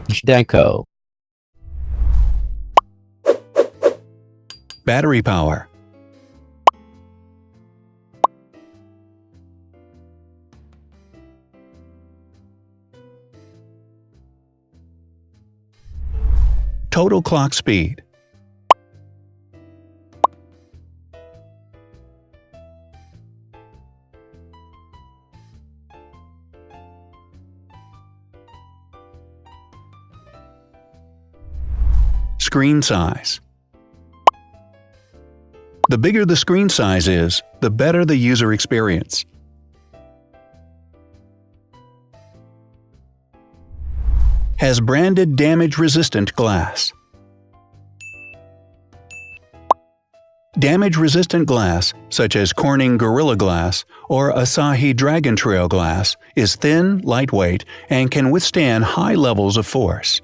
Zhdanko. Battery power. Total clock speed. Screen size. The bigger the screen size is, the better the user experience. Has branded damage-resistant glass. Damage-resistant glass, such as Corning Gorilla Glass or Asahi Dragon Trail glass, is thin, lightweight, and can withstand high levels of force.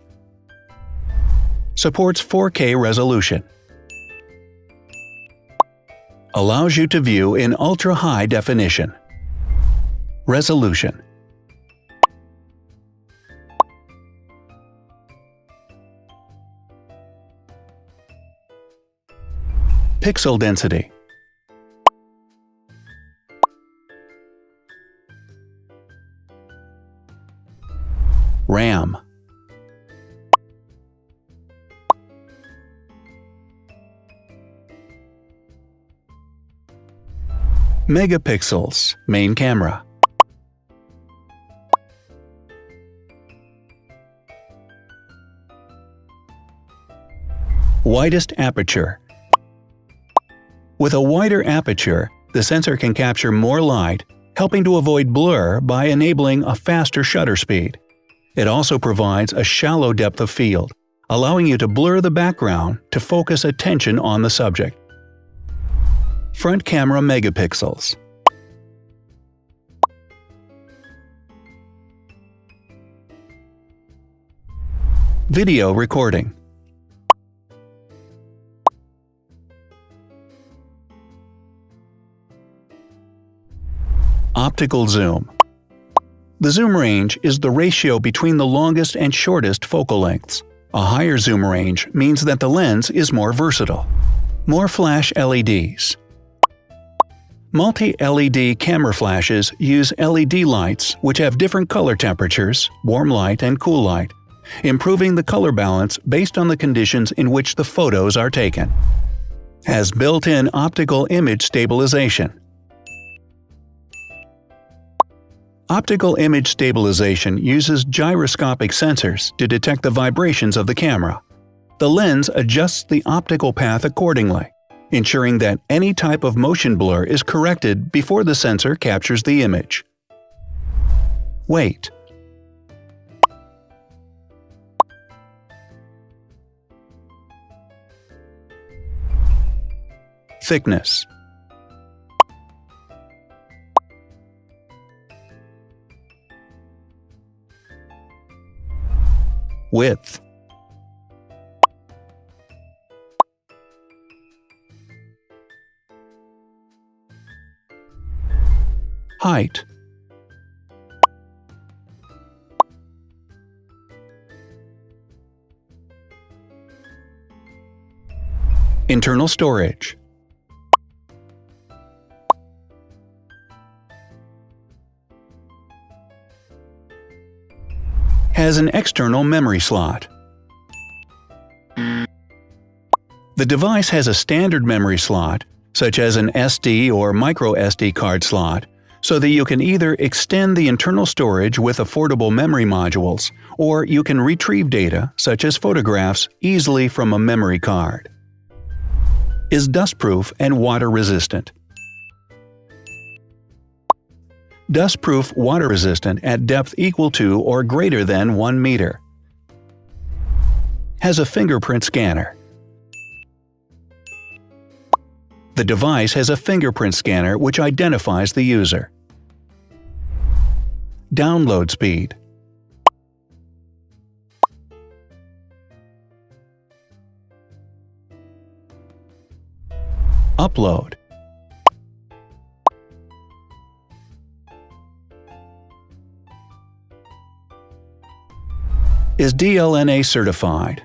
Supports 4K resolution. Allows you to view in ultra-high definition. Resolution. Pixel density. RAM. Megapixels, main camera. Widest aperture. With a wider aperture, the sensor can capture more light, helping to avoid blur by enabling a faster shutter speed. It also provides a shallow depth of field, allowing you to blur the background to focus attention on the subject. Front camera megapixels. Video recording. Optical zoom. The zoom range is the ratio between the longest and shortest focal lengths. A higher zoom range means that the lens is more versatile. More flash LEDs. Multi-LED camera flashes use LED lights which have different color temperatures, warm light and cool light, improving the color balance based on the conditions in which the photos are taken. Has built-in optical image stabilization. Optical image stabilization uses gyroscopic sensors to detect the vibrations of the camera. The lens adjusts the optical path accordingly, ensuring that any type of motion blur is corrected before the sensor captures the image. Weight. Thickness. Width. Height. Internal storage. Has an external memory slot. The device has a standard memory slot, such as an SD or micro SD card slot, so that you can either extend the internal storage with affordable memory modules, or you can retrieve data, such as photographs, easily from a memory card. Is dustproof and water-resistant. Dustproof water-resistant at depth equal to or greater than 1 meter. Has a fingerprint scanner. The device has a fingerprint scanner which identifies the user. Download speed. Upload. Is DLNA certified?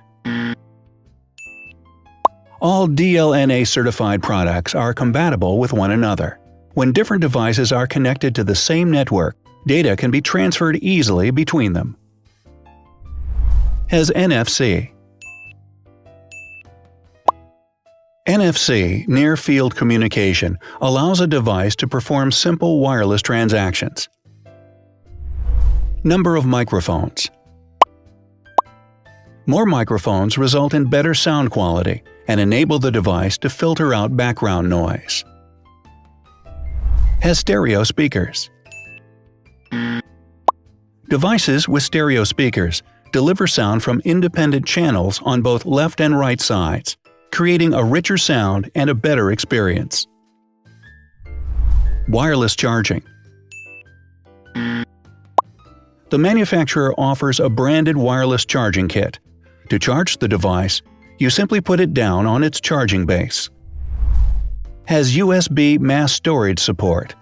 All DLNA certified products are compatible with one another. When different devices are connected to the same network, data can be transferred easily between them. Has NFC. NFC, Near Field Communication, allows a device to perform simple wireless transactions. Number of microphones. More microphones result in better sound quality and enable the device to filter out background noise. Has stereo speakers. Devices with stereo speakers deliver sound from independent channels on both left and right sides, creating a richer sound and a better experience. Wireless charging. The manufacturer offers a branded wireless charging kit. To charge the device, you simply put it down on its charging base. Has USB mass storage support.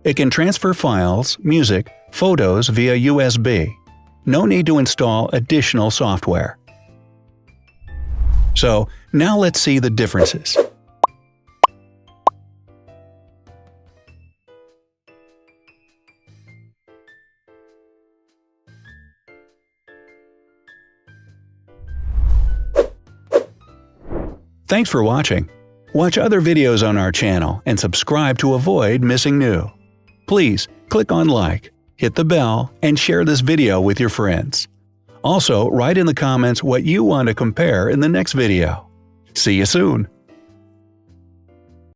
It can transfer files, music, photos via USB. No need to install additional software. So, now let's see the differences. Thanks for watching. Watch other videos on our channel and subscribe to avoid missing new. Please click on like, hit the bell, and share this video with your friends. Also, write in the comments what you want to compare in the next video. See you soon!